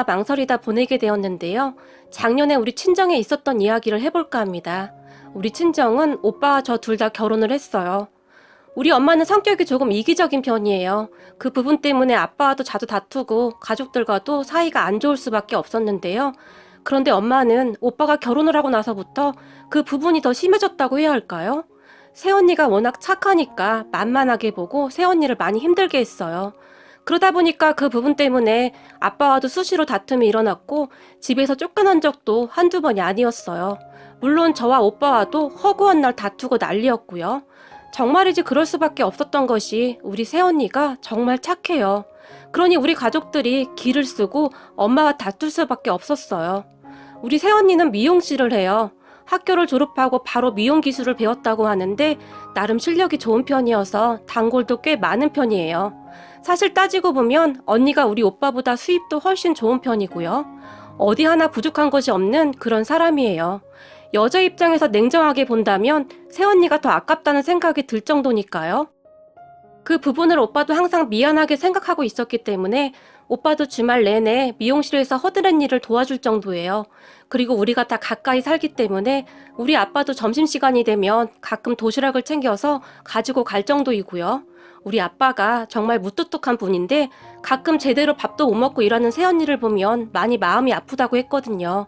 망설이다 보내게 되었는데요. 작년에 우리 친정에 있었던 이야기를 해볼까 합니다. 우리 친정은 오빠와 저 둘 다 결혼을 했어요. 우리 엄마는 성격이 조금 이기적인 편이에요. 그 부분 때문에 아빠와도 자주 다투고 가족들과도 사이가 안 좋을 수밖에 없었는데요. 그런데 엄마는 오빠가 결혼을 하고 나서부터 그 부분이 더 심해졌다고 해야 할까요? 새언니가 워낙 착하니까 만만하게 보고 새언니를 많이 힘들게 했어요. 그러다 보니까 그 부분 때문에 아빠와도 수시로 다툼이 일어났고 집에서 쫓겨난 적도 한두 번이 아니었어요. 물론 저와 오빠와도 허구한 날 다투고 난리였고요. 정말이지 그럴 수밖에 없었던 것이 우리 새언니가 정말 착해요. 그러니 우리 가족들이 기를 쓰고 엄마와 다툴 수밖에 없었어요. 우리 새언니는 미용실을 해요. 학교를 졸업하고 바로 미용 기술을 배웠다고 하는데 나름 실력이 좋은 편이어서 단골도 꽤 많은 편이에요. 사실 따지고 보면 언니가 우리 오빠보다 수입도 훨씬 좋은 편이고요. 어디 하나 부족한 것이 없는 그런 사람이에요. 여자 입장에서 냉정하게 본다면 새언니가 더 아깝다는 생각이 들 정도니까요. 그 부분을 오빠도 항상 미안하게 생각하고 있었기 때문에 오빠도 주말 내내 미용실에서 허드렛 일을 도와줄 정도예요. 그리고 우리가 다 가까이 살기 때문에 우리 아빠도 점심시간이 되면 가끔 도시락을 챙겨서 가지고 갈 정도이고요. 우리 아빠가 정말 무뚝뚝한 분인데 가끔 제대로 밥도 못 먹고 일하는 새언니를 보면 많이 마음이 아프다고 했거든요.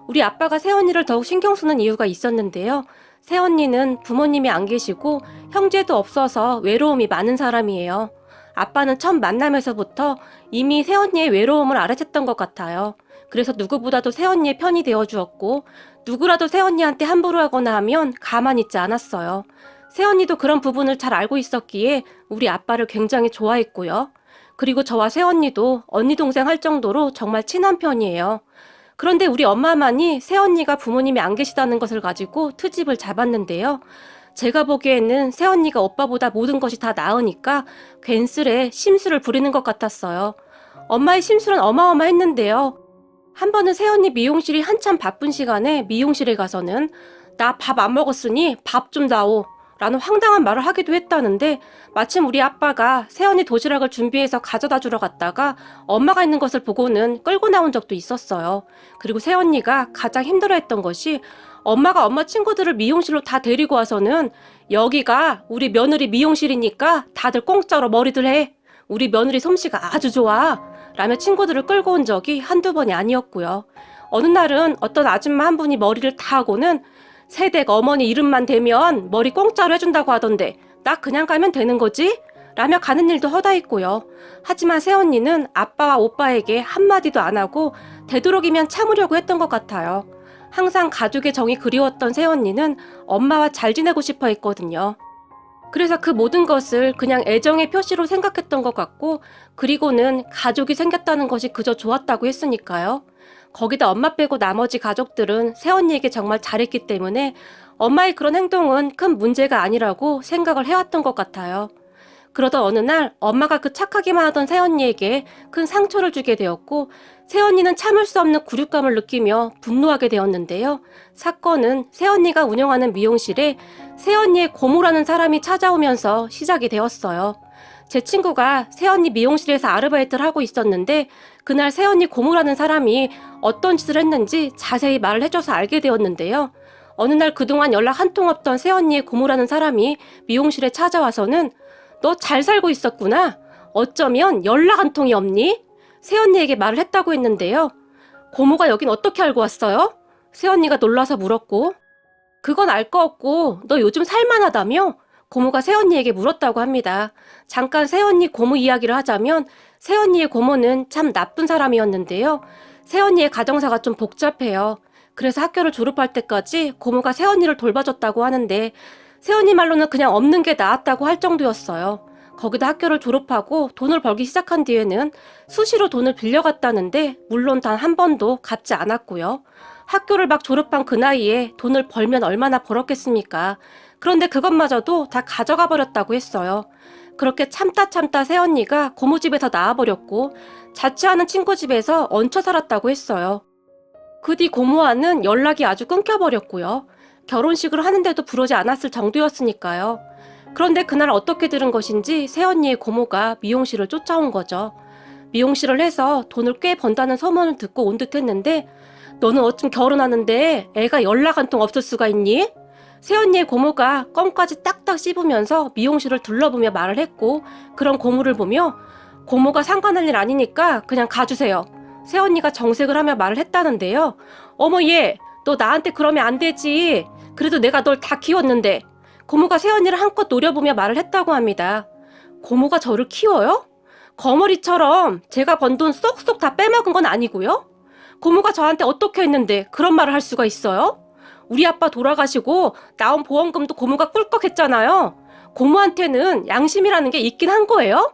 우리 아빠가 새언니를 더욱 신경 쓰는 이유가 있었는데요. 새언니는 부모님이 안 계시고 형제도 없어서 외로움이 많은 사람이에요. 아빠는 첫 만남에서부터 이미 새언니의 외로움을 알아챘던 것 같아요. 그래서 누구보다도 새언니의 편이 되어주었고 누구라도 새언니한테 함부로 하거나 하면 가만히 있지 않았어요. 새언니도 그런 부분을 잘 알고 있었기에 우리 아빠를 굉장히 좋아했고요. 그리고 저와 새언니도 언니 동생 할 정도로 정말 친한 편이에요. 그런데 우리 엄마만이 새언니가 부모님이 안 계시다는 것을 가지고 트집을 잡았는데요. 제가 보기에는 새언니가 오빠보다 모든 것이 다 나으니까 괜스레 심술을 부리는 것 같았어요. 엄마의 심술은 어마어마했는데요. 한 번은 새언니 미용실이 한참 바쁜 시간에 미용실에 가서는 나 밥 안 먹었으니 밥 좀 다오 라는 황당한 말을 하기도 했다는데 마침 우리 아빠가 새언니 도시락을 준비해서 가져다 주러 갔다가 엄마가 있는 것을 보고는 끌고 나온 적도 있었어요. 그리고 새언니가 가장 힘들어했던 것이 엄마가 엄마 친구들을 미용실로 다 데리고 와서는 여기가 우리 며느리 미용실이니까 다들 공짜로 머리들 해. 우리 며느리 솜씨가 아주 좋아. 라며 친구들을 끌고 온 적이 한두 번이 아니었고요. 어느 날은 어떤 아줌마 한 분이 머리를 다 하고는 새댁 어머니 이름만 대면 머리 공짜로 해준다고 하던데 나 그냥 가면 되는 거지? 라며 가는 일도 허다했고요. 하지만 새언니는 아빠와 오빠에게 한마디도 안 하고 되도록이면 참으려고 했던 것 같아요. 항상 가족의 정이 그리웠던 새언니는 엄마와 잘 지내고 싶어 했거든요. 그래서 그 모든 것을 그냥 애정의 표시로 생각했던 것 같고 그리고는 가족이 생겼다는 것이 그저 좋았다고 했으니까요. 거기다 엄마 빼고 나머지 가족들은 새언니에게 정말 잘했기 때문에 엄마의 그런 행동은 큰 문제가 아니라고 생각을 해왔던 것 같아요. 그러던 어느 날 엄마가 그 착하기만 하던 새언니에게 큰 상처를 주게 되었고 새언니는 참을 수 없는 굴욕감을 느끼며 분노하게 되었는데요. 사건은 새언니가 운영하는 미용실에 새언니의 고모라는 사람이 찾아오면서 시작이 되었어요. 제 친구가 새언니 미용실에서 아르바이트를 하고 있었는데 그날 새언니 고모라는 사람이 어떤 짓을 했는지 자세히 말을 해줘서 알게 되었는데요. 어느 날 그동안 연락 한 통 없던 새언니의 고모라는 사람이 미용실에 찾아와서는 너 잘 살고 있었구나. 어쩌면 연락 한 통이 없니? 새언니에게 말을 했다고 했는데요. 고모가 여긴 어떻게 알고 왔어요? 새언니가 놀라서 물었고 그건 알 거 없고 너 요즘 살만하다며? 고모가 새언니에게 물었다고 합니다. 잠깐 새언니 고모 이야기를 하자면 새언니의 고모는 참 나쁜 사람이었는데요. 새언니의 가정사가 좀 복잡해요. 그래서 학교를 졸업할 때까지 고모가 새언니를 돌봐줬다고 하는데 새언니 말로는 그냥 없는 게 나았다고 할 정도였어요. 거기다 학교를 졸업하고 돈을 벌기 시작한 뒤에는 수시로 돈을 빌려갔다는데 물론 단 한 번도 갚지 않았고요. 학교를 막 졸업한 그 나이에 돈을 벌면 얼마나 벌었겠습니까? 그런데 그것마저도 다 가져가 버렸다고 했어요. 그렇게 참다 새언니가 고모 집에서 나와버렸고 자취하는 친구 집에서 얹혀 살았다고 했어요. 그 뒤 고모와는 연락이 아주 끊겨버렸고요. 결혼식을 하는데도 부르지 않았을 정도였으니까요. 그런데 그날 어떻게 들은 것인지 새언니의 고모가 미용실을 쫓아온 거죠. 미용실을 해서 돈을 꽤 번다는 소문을 듣고 온 듯 했는데 너는 어쩜 결혼하는데 애가 연락 한 통 없을 수가 있니? 새언니의 고모가 껌까지 딱딱 씹으면서 미용실을 둘러보며 말을 했고 그런 고모를 보며 고모가 상관할 일 아니니까 그냥 가주세요. 새언니가 정색을 하며 말을 했다는데요. 어머 얘, 너 나한테 그러면 안 되지. 그래도 내가 널 다 키웠는데. 고모가 새언니를 한껏 노려보며 말을 했다고 합니다. 고모가 저를 키워요? 거머리처럼 제가 번 돈 쏙쏙 다 빼먹은 건 아니고요? 고모가 저한테 어떻게 했는데 그런 말을 할 수가 있어요? 우리 아빠 돌아가시고 나온 보험금도 고모가 꿀꺽했잖아요. 고모한테는 양심이라는 게 있긴 한 거예요?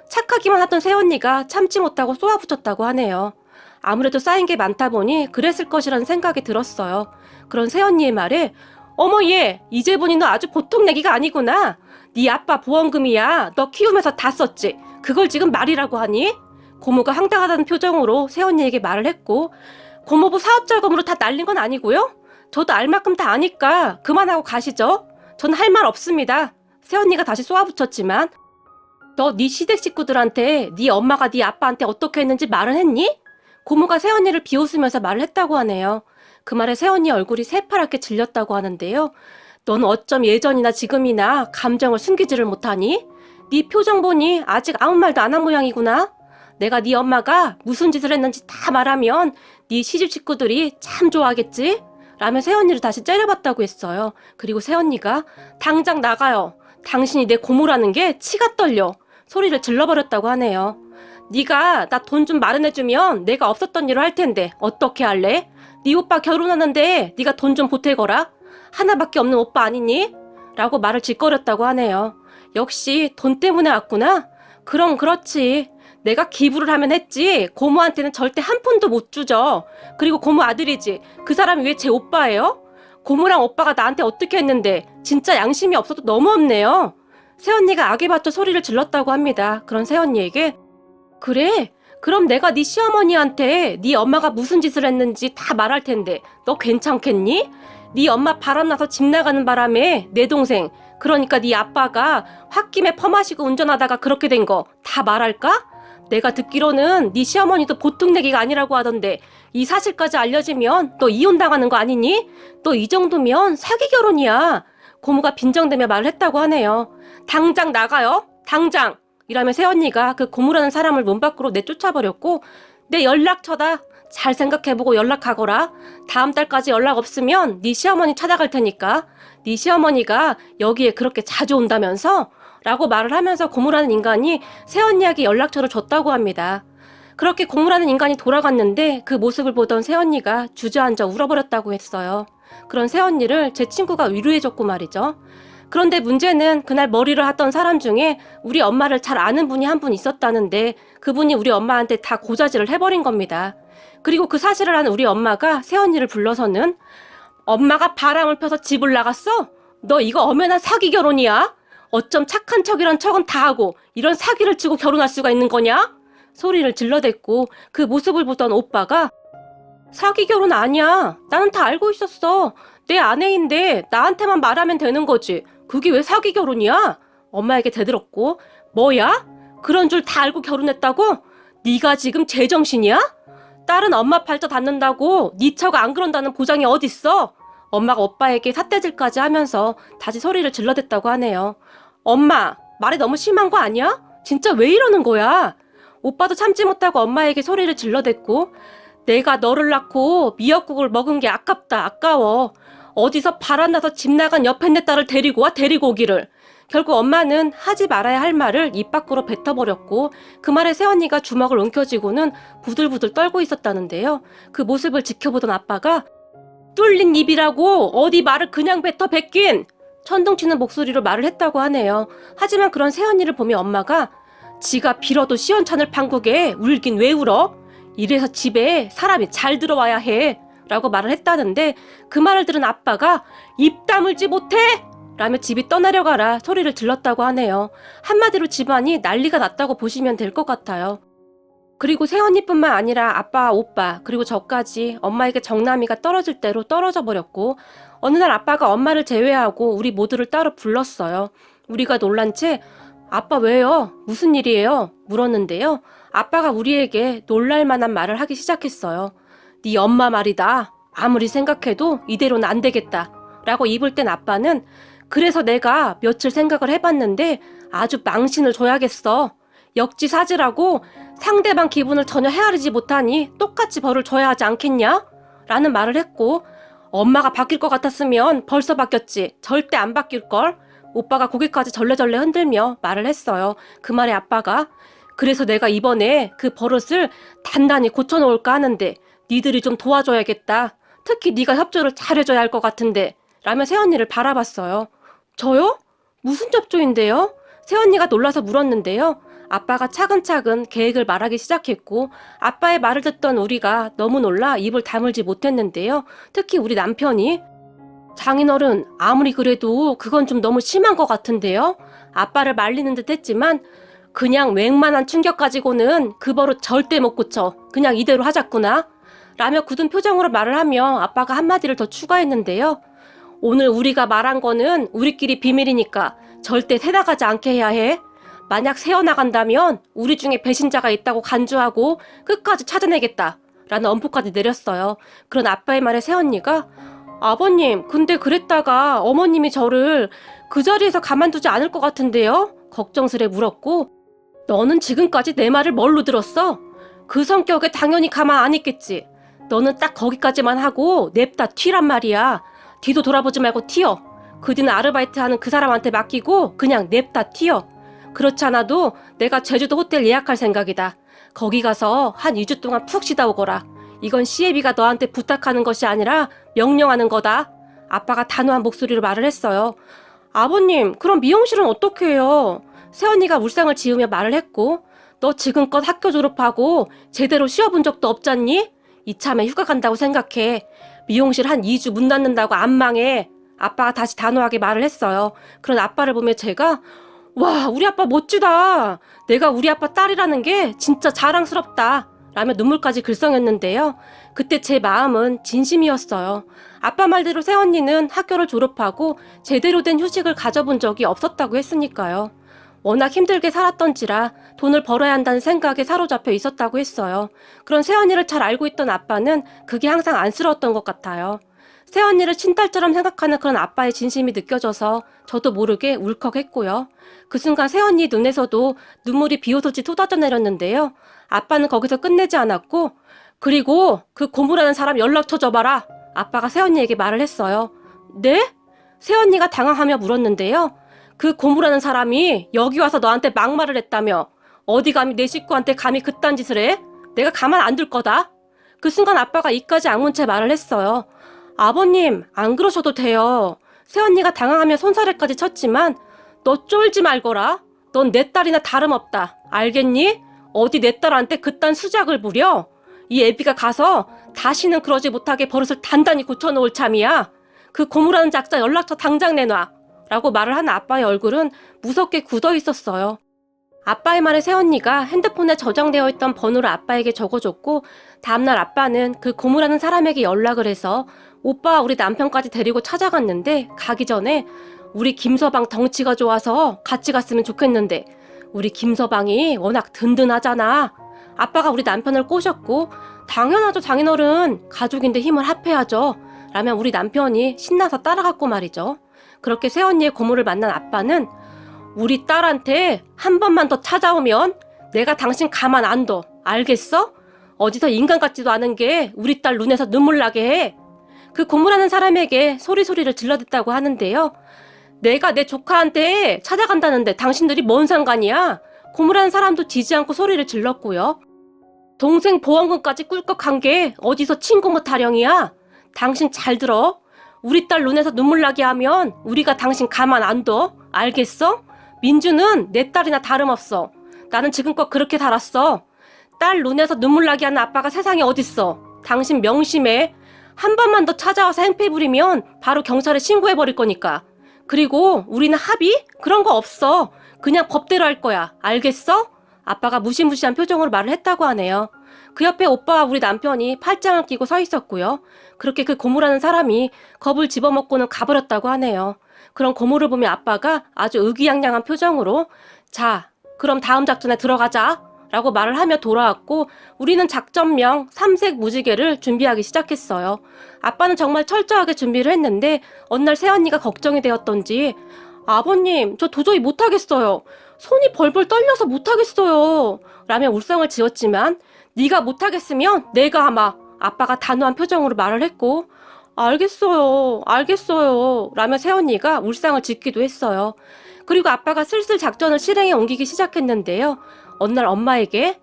착하기만 하던 새언니가 참지 못하고 쏘아붙였다고 하네요. 아무래도 쌓인 게 많다 보니 그랬을 것이라는 생각이 들었어요. 그런 새언니의 말에 어머 얘, 이제 보니 너 아주 보통 내기가 아니구나. 네 아빠 보험금이야. 너 키우면서 다 썼지. 그걸 지금 말이라고 하니? 고모가 황당하다는 표정으로 새언니에게 말을 했고 고모부 사업자금으로 다 날린 건 아니고요. 저도 알 만큼 다 아니까 그만하고 가시죠. 전 할 말 없습니다. 새언니가 다시 쏘아붙였지만 너 네 시댁 식구들한테 네 엄마가 네 아빠한테 어떻게 했는지 말은 했니? 고모가 새언니를 비웃으면서 말을 했다고 하네요. 그 말에 새언니 얼굴이 새파랗게 질렸다고 하는데요. 넌 어쩜 예전이나 지금이나 감정을 숨기지를 못하니? 네 표정 보니 아직 아무 말도 안 한 모양이구나. 내가 네 엄마가 무슨 짓을 했는지 다 말하면 네 시집 식구들이 참 좋아하겠지? 라며 새언니를 다시 째려봤다고 했어요. 그리고 새언니가 당장 나가요. 당신이 내 고모라는 게 치가 떨려. 소리를 질러버렸다고 하네요. 네가 나 돈 좀 마련해주면 내가 없었던 일을 할 텐데 어떻게 할래? 네 오빠 결혼하는데 네가 돈 좀 보태거라. 하나밖에 없는 오빠 아니니? 라고 말을 짓거렸다고 하네요. 역시 돈 때문에 왔구나? 그럼 그렇지. 내가 기부를 하면 했지 고모한테는 절대 한 푼도 못 주죠. 그리고 고모 아들이지. 그 사람이 왜 제 오빠예요? 고모랑 오빠가 나한테 어떻게 했는데 진짜 양심이 없어도 너무 없네요. 새언니가 악에 받쳐 소리를 질렀다고 합니다. 그런 새언니에게 그래? 그럼 내가 네 시어머니한테 네 엄마가 무슨 짓을 했는지 다 말할 텐데 너 괜찮겠니? 네 엄마 바람나서 집 나가는 바람에 내 동생 그러니까 네 아빠가 홧김에 퍼마시고 운전하다가 그렇게 된 거 다 말할까? 내가 듣기로는 네 시어머니도 보통 내기가 아니라고 하던데 이 사실까지 알려지면 너 이혼당하는 거 아니니? 너 이 정도면 사기 결혼이야. 고모가 빈정대며 말을 했다고 하네요. 당장 나가요. 당장. 이라며 새언니가 그 고모라는 사람을 문 밖으로 내쫓아버렸고 내 연락처다. 잘 생각해보고 연락하거라. 다음 달까지 연락 없으면 네 시어머니 찾아갈 테니까. 네 시어머니가 여기에 그렇게 자주 온다면서? 라고 말을 하면서 고모라는 인간이 새언니에게 연락처를 줬다고 합니다. 그렇게 고모라는 인간이 돌아갔는데 그 모습을 보던 새언니가 주저앉아 울어버렸다고 했어요. 그런 새언니를 제 친구가 위로해줬고 말이죠. 그런데 문제는 그날 머리를 하던 사람 중에 우리 엄마를 잘 아는 분이 한 분 있었다는데 그분이 우리 엄마한테 다 고자질을 해버린 겁니다. 그리고 그 사실을 아는 우리 엄마가 새언니를 불러서는 엄마가 바람을 펴서 집을 나갔어? 너 이거 엄연한 사기 결혼이야? 어쩜 착한 척이란 척은 다 하고 이런 사기를 치고 결혼할 수가 있는 거냐? 소리를 질러댔고 그 모습을 보던 오빠가 사기 결혼 아니야. 나는 다 알고 있었어. 내 아내인데 나한테만 말하면 되는 거지. 그게 왜 사기 결혼이야? 엄마에게 대들었고 뭐야? 그런 줄 다 알고 결혼했다고? 네가 지금 제정신이야? 딸은 엄마 팔자 닿는다고 네 처가 안 그런다는 보장이 어딨어? 엄마가 오빠에게 삿대질까지 하면서 다시 소리를 질러댔다고 하네요. 엄마, 말이 너무 심한 거 아니야? 진짜 왜 이러는 거야? 오빠도 참지 못하고 엄마에게 소리를 질러댔고 내가 너를 낳고 미역국을 먹은 게 아깝다, 아까워. 어디서 바람나서 집 나간 옆에 내 딸을 데리고 와, 데리고 오기를. 결국 엄마는 하지 말아야 할 말을 입 밖으로 뱉어버렸고 그 말에 새언니가 주먹을 움켜쥐고는 부들부들 떨고 있었다는데요. 그 모습을 지켜보던 아빠가 뚫린 입이라고 어디 말을 그냥 뱉어 뱉긴! 천둥치는 목소리로 말을 했다고 하네요. 하지만 그런 새언니를 보며 엄마가 지가 빌어도 시원찮을 판국에 울긴 왜 울어? 이래서 집에 사람이 잘 들어와야 해. 라고 말을 했다는데 그 말을 들은 아빠가 입 다물지 못해! 라며 집이 떠나려가라 소리를 질렀다고 하네요. 한마디로 집안이 난리가 났다고 보시면 될 것 같아요. 그리고 새언니뿐만 아니라 아빠, 오빠, 그리고 저까지 엄마에게 정남이가 떨어질 대로 떨어져 버렸고 어느 날 아빠가 엄마를 제외하고 우리 모두를 따로 불렀어요. 우리가 놀란 채 아빠 왜요? 무슨 일이에요? 물었는데요. 아빠가 우리에게 놀랄만한 말을 하기 시작했어요. 네 엄마 말이다. 아무리 생각해도 이대로는 안 되겠다. 라고 입을 땐 아빠는 그래서 내가 며칠 생각을 해봤는데 아주 망신을 줘야겠어. 역지사지라고 상대방 기분을 전혀 헤아리지 못하니 똑같이 벌을 줘야 하지 않겠냐? 라는 말을 했고 엄마가 바뀔 것 같았으면 벌써 바뀌었지. 절대 안 바뀔걸? 오빠가 고개까지 절레절레 흔들며 말을 했어요. 그 말에 아빠가 그래서 내가 이번에 그 버릇을 단단히 고쳐놓을까 하는데 니들이 좀 도와줘야겠다. 특히 네가 협조를 잘해줘야 할 것 같은데 라며 새언니를 바라봤어요. 저요? 무슨 협조인데요? 새언니가 놀라서 물었는데요. 아빠가 차근차근 계획을 말하기 시작했고 아빠의 말을 듣던 우리가 너무 놀라 입을 다물지 못했는데요. 특히 우리 남편이 장인어른 아무리 그래도 그건 좀 너무 심한 것 같은데요. 아빠를 말리는 듯 했지만 그냥 웬만한 충격 가지고는 그 버릇 절대 못 고쳐. 그냥 이대로 하자꾸나. 라며 굳은 표정으로 말을 하며 아빠가 한마디를 더 추가했는데요. 오늘 우리가 말한 거는 우리끼리 비밀이니까 절대 새나가지 않게 해야 해. 만약 새어나간다면 우리 중에 배신자가 있다고 간주하고 끝까지 찾아내겠다. 라는 엄포까지 내렸어요. 그런 아빠의 말에 새언니가 아버님, 근데 그랬다가 어머님이 저를 그 자리에서 가만두지 않을 것 같은데요? 걱정스레 물었고 너는 지금까지 내 말을 뭘로 들었어? 그 성격에 당연히 가만 안 있겠지. 너는 딱 거기까지만 하고 냅다 튀란 말이야. 뒤도 돌아보지 말고 튀어. 그 뒤는 아르바이트하는 그 사람한테 맡기고 그냥 냅다 튀어. 그렇지 않아도 내가 제주도 호텔 예약할 생각이다. 거기 가서 한 2주 동안 푹 쉬다 오거라. 이건 시애비가 너한테 부탁하는 것이 아니라 명령하는 거다. 아빠가 단호한 목소리로 말을 했어요. 아버님, 그럼 미용실은 어떻게 해요? 새언니가 울상을 지으며 말을 했고 너 지금껏 학교 졸업하고 제대로 쉬어본 적도 없잖니? 이참에 휴가 간다고 생각해. 미용실 한 2주 문 닫는다고 안 망해. 아빠가 다시 단호하게 말을 했어요. 그런 아빠를 보며 제가 와, 우리 아빠 멋지다. 내가 우리 아빠 딸이라는 게 진짜 자랑스럽다. 라며 눈물까지 글썽였는데요. 그때 제 마음은 진심이었어요. 아빠 말대로 새언니는 학교를 졸업하고 제대로 된 휴식을 가져본 적이 없었다고 했으니까요. 워낙 힘들게 살았던지라 돈을 벌어야 한다는 생각에 사로잡혀 있었다고 했어요. 그런 새언니를 잘 알고 있던 아빠는 그게 항상 안쓰러웠던 것 같아요. 새언니를 친딸처럼 생각하는 그런 아빠의 진심이 느껴져서 저도 모르게 울컥했고요. 그 순간 새언니 눈에서도 눈물이 비오듯이 쏟아져 내렸는데요. 아빠는 거기서 끝내지 않았고 그리고 그 고무라는 사람 연락처 줘봐라. 아빠가 새언니에게 말을 했어요. 네? 새언니가 당황하며 물었는데요. 그 고무라는 사람이 여기 와서 너한테 막말을 했다며. 어디 감히 내 식구한테 감히 그딴 짓을 해? 내가 가만 안 둘 거다. 그 순간 아빠가 이까지 악문 채 말을 했어요. 아버님, 안 그러셔도 돼요. 새언니가 당황하며 손사래까지 쳤지만 너 쫄지 말거라. 넌 내 딸이나 다름없다. 알겠니? 어디 내 딸한테 그딴 수작을 부려? 이 애비가 가서 다시는 그러지 못하게 버릇을 단단히 고쳐놓을 참이야. 그 고무라는 작자 연락처 당장 내놔. 라고 말을 한 아빠의 얼굴은 무섭게 굳어 있었어요. 아빠의 말에 새언니가 핸드폰에 저장되어 있던 번호를 아빠에게 적어줬고 다음날 아빠는 그 고무라는 사람에게 연락을 해서 오빠와 우리 남편까지 데리고 찾아갔는데 가기 전에 우리 김서방 덩치가 좋아서 같이 갔으면 좋겠는데 우리 김서방이 워낙 든든하잖아. 아빠가 우리 남편을 꼬셨고 당연하죠 장인어른. 가족인데 힘을 합해야죠. 라면 우리 남편이 신나서 따라갔고 말이죠. 그렇게 새언니의 고모를 만난 아빠는 우리 딸한테 한 번만 더 찾아오면 내가 당신 가만 안 둬. 알겠어? 어디서 인간 같지도 않은 게 우리 딸 눈에서 눈물 나게 해. 그 고모라는 사람에게 소리소리를 질러댔다고 하는데요. 내가 내 조카한테 찾아간다는데 당신들이 뭔 상관이야? 고모라는 사람도 지지 않고 소리를 질렀고요. 동생 보험금까지 꿀꺽한 게 어디서 친고모 타령이야? 당신 잘 들어. 우리 딸 눈에서 눈물 나게 하면 우리가 당신 가만 안 둬. 알겠어? 민주는 내 딸이나 다름없어. 나는 지금껏 그렇게 살았어. 딸 눈에서 눈물 나게 하는 아빠가 세상에 어딨어. 당신 명심해. 한 번만 더 찾아와서 행패 부리면 바로 경찰에 신고해버릴 거니까. 그리고 우리는 합의? 그런 거 없어. 그냥 법대로 할 거야. 알겠어? 아빠가 무시무시한 표정으로 말을 했다고 하네요. 그 옆에 오빠와 우리 남편이 팔짱을 끼고 서 있었고요. 그렇게 그 고모라는 사람이 겁을 집어먹고는 가버렸다고 하네요. 그런 고모를 보며 아빠가 아주 의기양양한 표정으로 자, 그럼 다음 작전에 들어가자 라고 말을 하며 돌아왔고 우리는 작전명 삼색 무지개를 준비하기 시작했어요. 아빠는 정말 철저하게 준비를 했는데 어느 날 새언니가 걱정이 되었던지 아버님, 저 도저히 못하겠어요. 손이 벌벌 떨려서 못하겠어요. 라며 울상을 지었지만 네가 못하겠으면 내가 하마. 아빠가 단호한 표정으로 말을 했고 알겠어요. 알겠어요. 라며 새언니가 울상을 짓기도 했어요. 그리고 아빠가 슬슬 작전을 실행에 옮기기 시작했는데요. 어느 날 엄마에게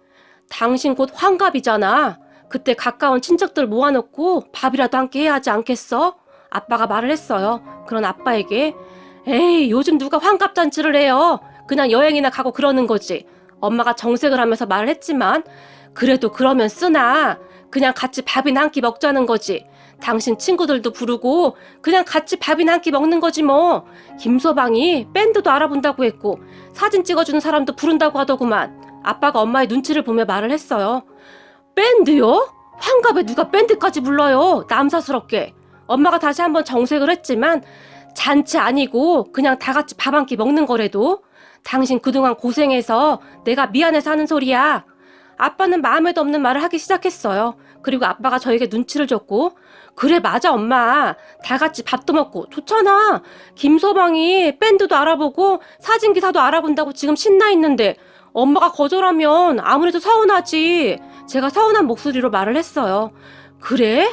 당신 곧 환갑이잖아. 그때 가까운 친척들 모아놓고 밥이라도 함께 해야 하지 않겠어? 아빠가 말을 했어요. 그런 아빠에게 에이, 요즘 누가 환갑잔치를 해요. 그냥 여행이나 가고 그러는 거지. 엄마가 정색을 하면서 말을 했지만 그래도 그러면 쓰나. 그냥 같이 밥이나 한 끼 먹자는 거지. 당신 친구들도 부르고 그냥 같이 밥이나 한 끼 먹는 거지 뭐. 김서방이 밴드도 알아본다고 했고 사진 찍어주는 사람도 부른다고 하더구만. 아빠가 엄마의 눈치를 보며 말을 했어요. 밴드요? 환갑에 누가 밴드까지 불러요? 남사스럽게. 엄마가 다시 한번 정색을 했지만 잔치 아니고 그냥 다 같이 밥 한 끼 먹는 거래도. 당신 그동안 고생해서 내가 미안해서 하는 소리야. 아빠는 마음에도 없는 말을 하기 시작했어요. 그리고 아빠가 저에게 눈치를 줬고 그래 맞아 엄마. 다 같이 밥도 먹고 좋잖아. 김서방이 밴드도 알아보고 사진기사도 알아본다고 지금 신나 있는데 엄마가 거절하면 아무래도 서운하지. 제가 서운한 목소리로 말을 했어요. 그래?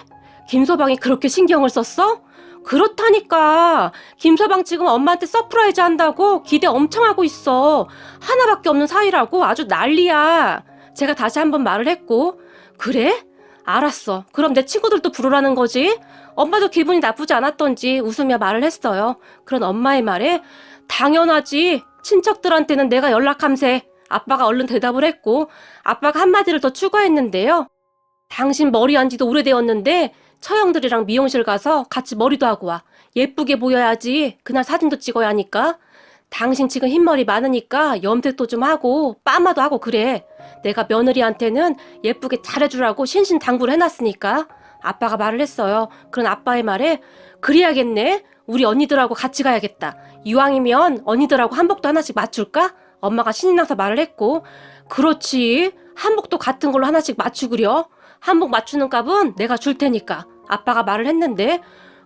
김서방이 그렇게 신경을 썼어? 그렇다니까. 김서방 지금 엄마한테 서프라이즈 한다고 기대 엄청 하고 있어. 하나밖에 없는 사이라고 아주 난리야. 제가 다시 한번 말을 했고 그래? 알았어. 그럼 내 친구들도 부르라는 거지? 엄마도 기분이 나쁘지 않았던지 웃으며 말을 했어요. 그런 엄마의 말에 당연하지. 친척들한테는 내가 연락함세. 아빠가 얼른 대답을 했고 아빠가 한마디를 더 추가했는데요. 당신 머리 한 지도 오래되었는데 처형들이랑 미용실 가서 같이 머리도 하고 와. 예쁘게 보여야지. 그날 사진도 찍어야 하니까. 당신 지금 흰머리 많으니까 염색도 좀 하고 파마도 하고 그래. 내가 며느리한테는 예쁘게 잘해주라고 신신당부를 해놨으니까. 아빠가 말을 했어요. 그런 아빠의 말에 그래야겠네. 우리 언니들하고 같이 가야겠다. 이왕이면 언니들하고 한복도 하나씩 맞출까? 엄마가 신이 나서 말을 했고 그렇지. 한복도 같은 걸로 하나씩 맞추구려. 한복 맞추는 값은 내가 줄 테니까. 아빠가 말을 했는데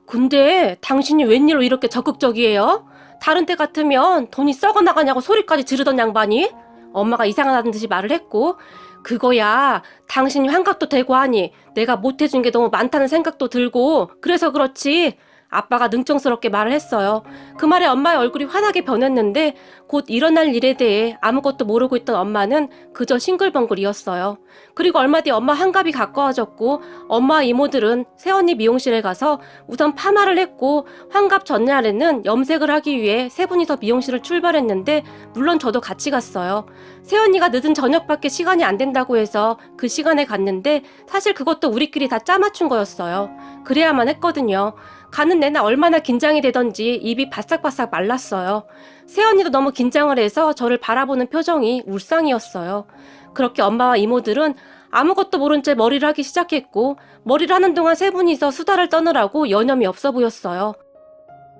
근데 당신이 웬일로 이렇게 적극적이에요? 다른 때 같으면 돈이 썩어 나가냐고 소리까지 지르던 양반이. 엄마가 이상하다는 듯이 말을 했고 그거야 당신이 환갑도 되고 하니 내가 못해준 게 너무 많다는 생각도 들고 그래서 그렇지. 아빠가 능청스럽게 말을 했어요. 그 말에 엄마의 얼굴이 환하게 변했는데 곧 일어날 일에 대해 아무것도 모르고 있던 엄마는 그저 싱글벙글이었어요. 그리고 얼마 뒤 엄마 환갑이 가까워졌고 엄마와 이모들은 새언니 미용실에 가서 우선 파마를 했고 환갑 전날에는 염색을 하기 위해 세 분이서 미용실을 출발했는데 물론 저도 같이 갔어요. 새언니가 늦은 저녁밖에 시간이 안 된다고 해서 그 시간에 갔는데 사실 그것도 우리끼리 다 짜맞춘 거였어요. 그래야만 했거든요. 가는 내내 얼마나 긴장이 되던지 입이 바싹바싹 말랐어요. 새언니도 너무 긴장을 해서 저를 바라보는 표정이 울상이었어요. 그렇게 엄마와 이모들은 아무것도 모른 채 머리를 하기 시작했고 머리를 하는 동안 세 분이서 수다를 떠느라고 여념이 없어 보였어요.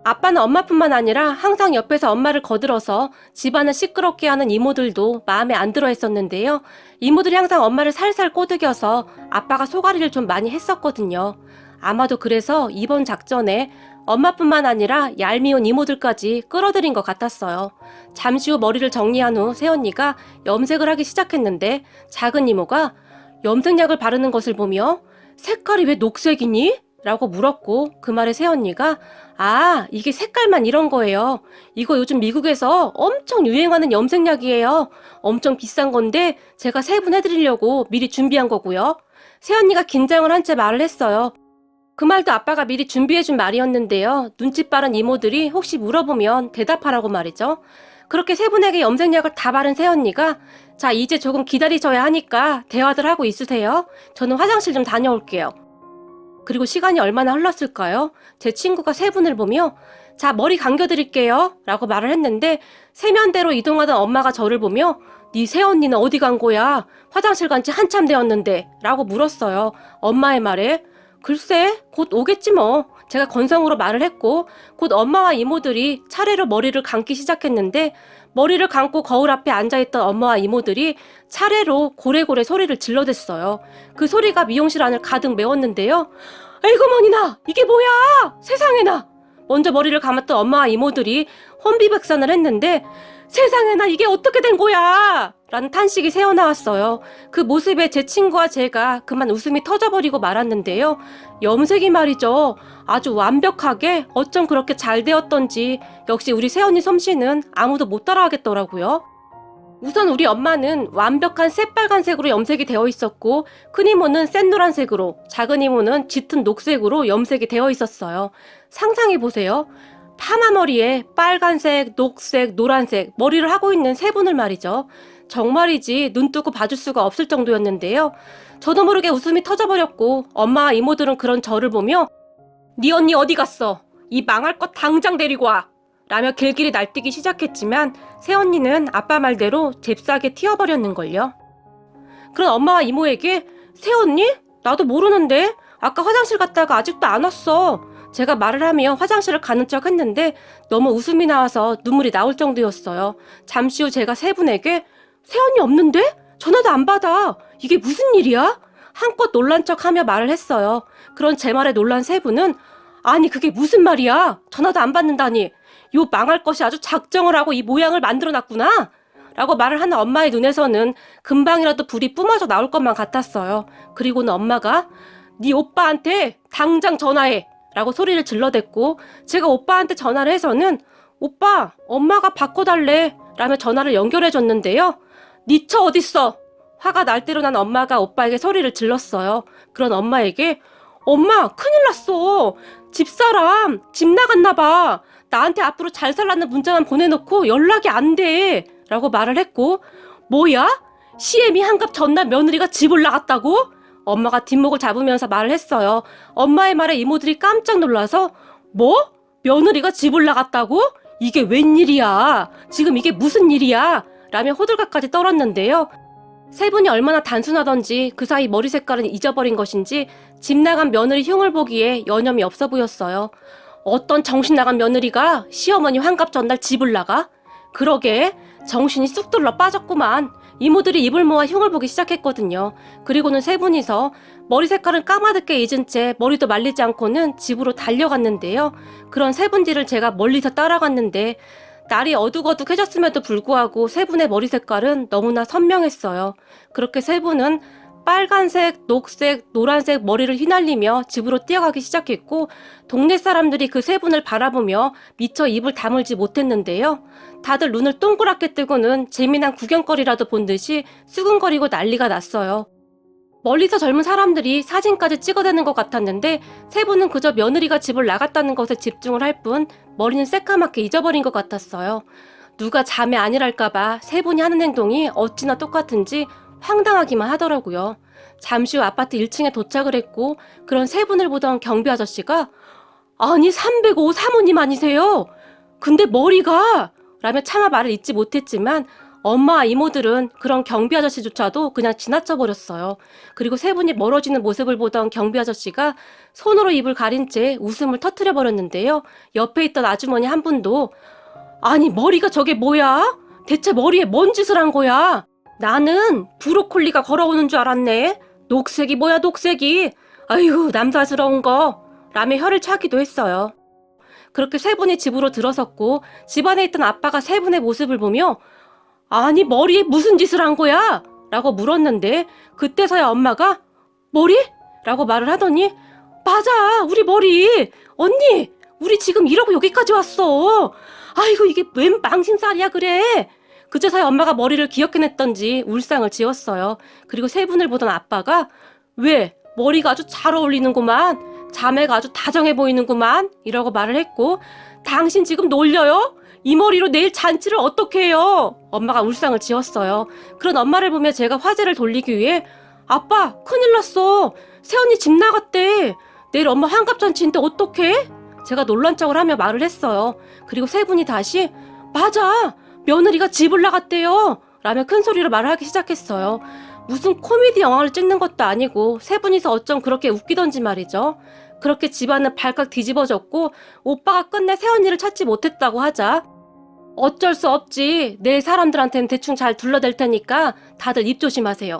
아빠는 엄마뿐만 아니라 항상 옆에서 엄마를 거들어서 집안을 시끄럽게 하는 이모들도 마음에 안 들어 했었는데요. 이모들이 항상 엄마를 살살 꼬드겨서 아빠가 소가리를 좀 많이 했었거든요. 아마도 그래서 이번 작전에 엄마뿐만 아니라 얄미운 이모들까지 끌어들인 것 같았어요. 잠시 후 머리를 정리한 후 새언니가 염색을 하기 시작했는데 작은 이모가 염색약을 바르는 것을 보며 색깔이 왜 녹색이니? 라고 물었고 그 말에 새언니가 아, 이게 색깔만 이런 거예요. 이거 요즘 미국에서 엄청 유행하는 염색약이에요. 엄청 비싼 건데 제가 세 분 해드리려고 미리 준비한 거고요. 새언니가 긴장을 한 채 말을 했어요. 그 말도 아빠가 미리 준비해준 말이었는데요. 눈치 빠른 이모들이 혹시 물어보면 대답하라고 말이죠. 그렇게 세 분에게 염색약을 다 바른 새언니가 자, 이제 조금 기다리셔야 하니까 대화들 하고 있으세요. 저는 화장실 좀 다녀올게요. 그리고 시간이 얼마나 흘렀을까요? 제 친구가 세 분을 보며 자, 머리 감겨드릴게요 라고 말을 했는데 세면대로 이동하던 엄마가 저를 보며 네 새언니는 어디 간 거야? 화장실 간 지 한참 되었는데 라고 물었어요. 엄마의 말에 글쎄, 곧 오겠지 뭐. 제가 건성으로 말을 했고, 곧 엄마와 이모들이 차례로 머리를 감기 시작했는데, 머리를 감고 거울 앞에 앉아있던 엄마와 이모들이 차례로 고래고래 소리를 질러댔어요. 그 소리가 미용실 안을 가득 메웠는데요. 아이고 머니나, 이게 뭐야! 세상에나! 먼저 머리를 감았던 엄마와 이모들이 혼비백산을 했는데, 세상에나 이게 어떻게 된 거야! 라는 탄식이 새어나왔어요. 그 모습에 제 친구와 제가 그만 웃음이 터져버리고 말았는데요. 염색이 말이죠. 아주 완벽하게 어쩜 그렇게 잘 되었던지 역시 우리 새언니 솜씨는 아무도 못 따라하겠더라고요. 우선 우리 엄마는 완벽한 새빨간색으로 염색이 되어 있었고 큰 이모는 센 노란색으로 작은 이모는 짙은 녹색으로 염색이 되어 있었어요. 상상해보세요. 파마 머리에 빨간색, 녹색, 노란색 머리를 하고 있는 세 분을 말이죠. 정말이지 눈 뜨고 봐줄 수가 없을 정도였는데요. 저도 모르게 웃음이 터져버렸고 엄마와 이모들은 그런 저를 보며 네 언니 어디 갔어? 이 망할 것 당장 데리고 와! 라며 길길이 날뛰기 시작했지만 새언니는 아빠 말대로 잽싸게 튀어버렸는걸요. 그런 엄마와 이모에게 새언니? 나도 모르는데 아까 화장실 갔다가 아직도 안 왔어. 제가 말을 하며 화장실을 가는 척 했는데 너무 웃음이 나와서 눈물이 나올 정도였어요. 잠시 후 제가 세 분에게 새언니 없는데? 전화도 안 받아. 이게 무슨 일이야? 한껏 놀란 척하며 말을 했어요. 그런 제 말에 놀란 세 분은 아니 그게 무슨 말이야? 전화도 안 받는다니. 요 망할 것이 아주 작정을 하고 이 모양을 만들어놨구나. 라고 말을 하는 엄마의 눈에서는 금방이라도 불이 뿜어져 나올 것만 같았어요. 그리고는 엄마가 네 오빠한테 당장 전화해. 라고 소리를 질러댔고 제가 오빠한테 전화를 해서는 오빠 엄마가 바꿔달래 라며 전화를 연결해줬는데요. 니 처 어딨어? 화가 날 대로 난 엄마가 오빠에게 소리를 질렀어요. 그런 엄마에게 엄마 큰일 났어. 집사람 집 나갔나봐. 나한테 앞으로 잘 살라는 문자만 보내놓고 연락이 안 돼. 라고 말을 했고 뭐야? 시애미 한갑 전날 며느리가 집을 나갔다고? 엄마가 뒷목을 잡으면서 말을 했어요. 엄마의 말에 이모들이 깜짝 놀라서 뭐? 며느리가 집을 나갔다고? 이게 웬일이야? 지금 이게 무슨 일이야? 라며 호들갑까지 떨었는데요. 세 분이 얼마나 단순하던지 그 사이 머리 색깔은 잊어버린 것인지 집 나간 며느리 흉을 보기에 여념이 없어 보였어요. 어떤 정신 나간 며느리가 시어머니 환갑 전날 집을 나가? 그러게 정신이 쑥 들러 빠졌구만. 이모들이 입을 모아 흉을 보기 시작했거든요. 그리고는 세 분이서 머리 색깔은 까마득게 잊은 채 머리도 말리지 않고는 집으로 달려갔는데요. 그런 세 분 뒤를 제가 멀리서 따라갔는데 날이 어둑어둑해졌음에도 불구하고 세 분의 머리 색깔은 너무나 선명했어요. 그렇게 세 분은 빨간색, 녹색, 노란색 머리를 휘날리며 집으로 뛰어가기 시작했고 동네 사람들이 그 세 분을 바라보며 미처 입을 다물지 못했는데요. 다들 눈을 동그랗게 뜨고는 재미난 구경거리라도 본 듯이 수근거리고 난리가 났어요. 멀리서 젊은 사람들이 사진까지 찍어대는 것 같았는데 세 분은 그저 며느리가 집을 나갔다는 것에 집중을 할 뿐 머리는 새까맣게 잊어버린 것 같았어요. 누가 자매 아니랄까봐 세 분이 하는 행동이 어찌나 똑같은지 황당하기만 하더라고요. 잠시 후 아파트 1층에 도착을 했고 그런 세 분을 보던 경비 아저씨가 아니 305 사모님 아니세요? 근데 머리가 라며 차마 말을 잇지 못했지만 엄마와 이모들은 그런 경비 아저씨조차도 그냥 지나쳐버렸어요. 그리고 세 분이 멀어지는 모습을 보던 경비 아저씨가 손으로 입을 가린 채 웃음을 터뜨려버렸는데요. 옆에 있던 아주머니 한 분도 아니 머리가 저게 뭐야? 대체 머리에 뭔 짓을 한 거야? 나는 브로콜리가 걸어오는 줄 알았네. 녹색이 뭐야 녹색이. 아유 남사스러운 거. 라며 혀를 차기도 했어요. 그렇게 세 분이 집으로 들어섰고 집안에 있던 아빠가 세 분의 모습을 보며 아니 머리에 무슨 짓을 한 거야? 라고 물었는데 그때서야 엄마가 머리? 라고 말을 하더니 맞아 우리 머리. 언니 우리 지금 이러고 여기까지 왔어. 아이고 이게 웬 망신살이야 그래. 그제서야 엄마가 머리를 기억해냈던지 울상을 지었어요. 그리고 세 분을 보던 아빠가 왜 머리가 아주 잘 어울리는구만. 자매가 아주 다정해 보이는구만. 이라고 말을 했고 당신 지금 놀려요? 이 머리로 내일 잔치를 어떻게 해요? 엄마가 울상을 지었어요. 그런 엄마를 보며 제가 화제를 돌리기 위해 아빠 큰일 났어. 새언니 집 나갔대. 내일 엄마 환갑잔치인데 어떡해? 제가 놀란 척을 하며 말을 했어요. 그리고 세 분이 다시 맞아 며느리가 집을 나갔대요 라며 큰 소리로 말을 하기 시작했어요. 무슨 코미디 영화를 찍는 것도 아니고 세 분이서 어쩜 그렇게 웃기던지 말이죠. 그렇게 집안은 발칵 뒤집어졌고 오빠가 끝내 새언니를 찾지 못했다고 하자 어쩔 수 없지. 내일 사람들한테는 대충 잘 둘러댈 테니까 다들 입 조심하세요.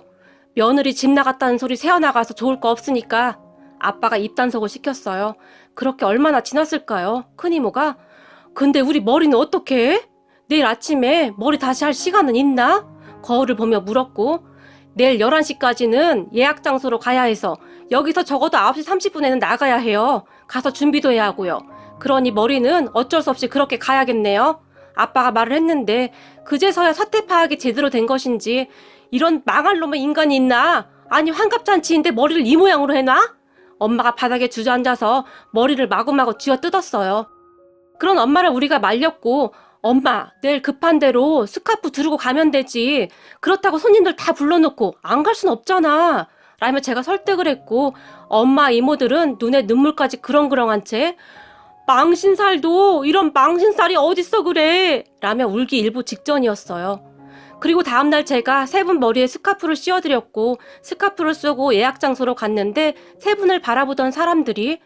며느리 집 나갔다는 소리 새어나가서 좋을 거 없으니까 아빠가 입단속을 시켰어요. 그렇게 얼마나 지났을까요? 큰이모가 근데 우리 머리는 어떻게 해? 내일 아침에 머리 다시 할 시간은 있나? 거울을 보며 물었고 내일 11시까지는 예약 장소로 가야 해서 여기서 적어도 9시 30분에는 나가야 해요. 가서 준비도 해야 하고요. 그러니 머리는 어쩔 수 없이 그렇게 가야겠네요. 아빠가 말을 했는데 그제서야 사태 파악이 제대로 된 것인지 이런 망할 놈의 인간이 있나? 아니 환갑잔치인데 머리를 이 모양으로 해놔? 엄마가 바닥에 주저앉아서 머리를 마구마구 쥐어뜯었어요. 그런 엄마를 우리가 말렸고 엄마 내일 급한 대로 스카프 두르고 가면 되지. 그렇다고 손님들 다 불러놓고 안 갈 순 없잖아. 라며 제가 설득을 했고 엄마 이모들은 눈에 눈물까지 그렁그렁한 채 망신살도 이런 망신살이 어딨어 그래 라며 울기 일보 직전이었어요. 그리고 다음날 제가 세 분 머리에 스카프를 씌워드렸고 스카프를 쓰고 예약 장소로 갔는데 세 분을 바라보던 사람들이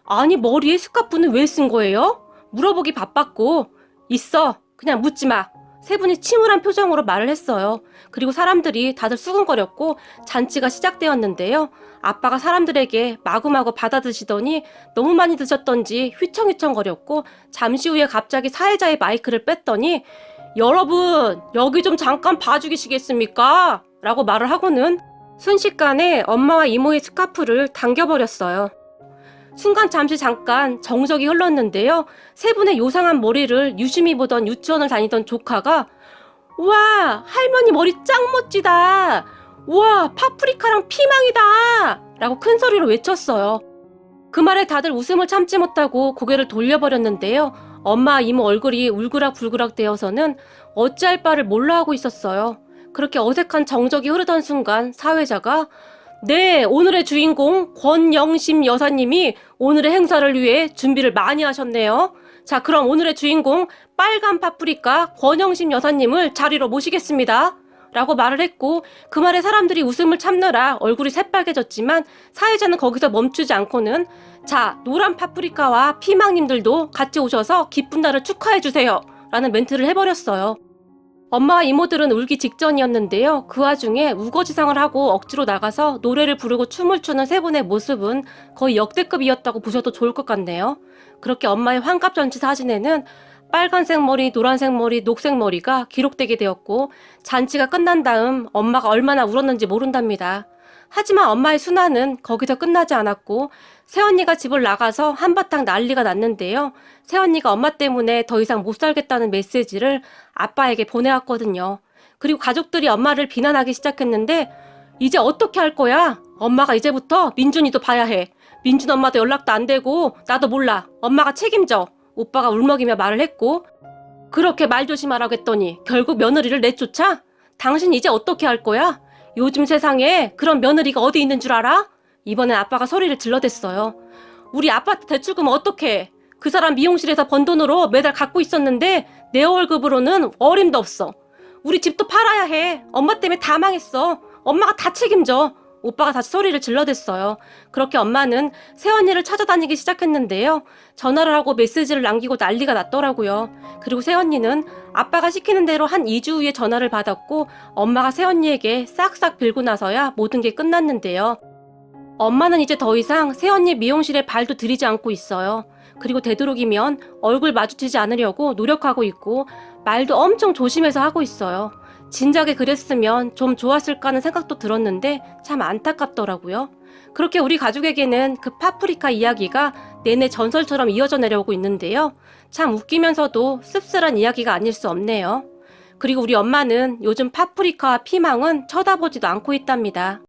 아니 머리에 스카프는 왜 쓴 거예요? 물어보기 바빴고 있어 그냥 묻지 마. 세 분이 침울한 표정으로 말을 했어요. 그리고 사람들이 다들 수근거렸고 잔치가 시작되었는데요. 아빠가 사람들에게 마구마구 받아드시더니 너무 많이 드셨던지 휘청휘청거렸고 잠시 후에 갑자기 사회자의 마이크를 뺐더니 여러분 여기 좀 잠깐 봐주시겠습니까? 라고 말을 하고는 순식간에 엄마와 이모의 스카프를 당겨버렸어요. 순간 잠깐 정적이 흘렀는데요. 세 분의 요상한 머리를 유심히 보던 유치원을 다니던 조카가 와 할머니 머리 짱 멋지다. 와 파프리카랑 피망이다 라고 큰 소리로 외쳤어요. 그 말에 다들 웃음을 참지 못하고 고개를 돌려버렸는데요. 엄마 이모 얼굴이 울그락불그락 되어서는 어찌할 바를 몰라 하고 있었어요. 그렇게 어색한 정적이 흐르던 순간 사회자가 네, 오늘의 주인공 권영심 여사님이 오늘의 행사를 위해 준비를 많이 하셨네요. 자, 그럼 오늘의 주인공 빨간 파프리카 권영심 여사님을 자리로 모시겠습니다. 라고 말을 했고 그 말에 사람들이 웃음을 참느라 얼굴이 새빨개졌지만 사회자는 거기서 멈추지 않고는 자, 노란 파프리카와 피망님들도 같이 오셔서 기쁜 날을 축하해주세요. 라는 멘트를 해버렸어요. 엄마와 이모들은 울기 직전이었는데요. 그 와중에 우거지상을 하고 억지로 나가서 노래를 부르고 춤을 추는 세 분의 모습은 거의 역대급이었다고 보셔도 좋을 것 같네요. 그렇게 엄마의 환갑잔치 사진에는 빨간색 머리, 노란색 머리, 녹색 머리가 기록되게 되었고 잔치가 끝난 다음 엄마가 얼마나 울었는지 모른답니다. 하지만 엄마의 순환은 거기서 끝나지 않았고 새언니가 집을 나가서 한바탕 난리가 났는데요. 새언니가 엄마 때문에 더 이상 못 살겠다는 메시지를 아빠에게 보내왔거든요. 그리고 가족들이 엄마를 비난하기 시작했는데 이제 어떻게 할 거야? 엄마가 이제부터 민준이도 봐야 해. 민준 엄마도 연락도 안 되고 나도 몰라. 엄마가 책임져. 오빠가 울먹이며 말을 했고 그렇게 말 조심하라고 했더니 결국 며느리를 내쫓아? 당신 이제 어떻게 할 거야? 요즘 세상에 그런 며느리가 어디 있는 줄 알아? 이번엔 아빠가 소리를 질러댔어요. 우리 아파트 대출금 어떡해? 그 사람 미용실에서 번 돈으로 매달 갖고 있었는데 내 월급으로는 어림도 없어. 우리 집도 팔아야 해. 엄마 때문에 다 망했어. 엄마가 다 책임져. 오빠가 다시 소리를 질러댔어요. 그렇게 엄마는 새언니를 찾아다니기 시작했는데요. 전화를 하고 메시지를 남기고 난리가 났더라고요. 그리고 새언니는 아빠가 시키는 대로 한 2주 후에 전화를 받았고 엄마가 새언니에게 싹싹 빌고 나서야 모든 게 끝났는데요. 엄마는 이제 더 이상 새언니 미용실에 발도 들이지 않고 있어요. 그리고 되도록이면 얼굴 마주치지 않으려고 노력하고 있고 말도 엄청 조심해서 하고 있어요. 진작에 그랬으면 좀 좋았을까 하는 생각도 들었는데 참 안타깝더라고요. 그렇게 우리 가족에게는 그 파프리카 이야기가 내내 전설처럼 이어져 내려오고 있는데요. 참 웃기면서도 씁쓸한 이야기가 아닐 수 없네요. 그리고 우리 엄마는 요즘 파프리카와 피망은 쳐다보지도 않고 있답니다.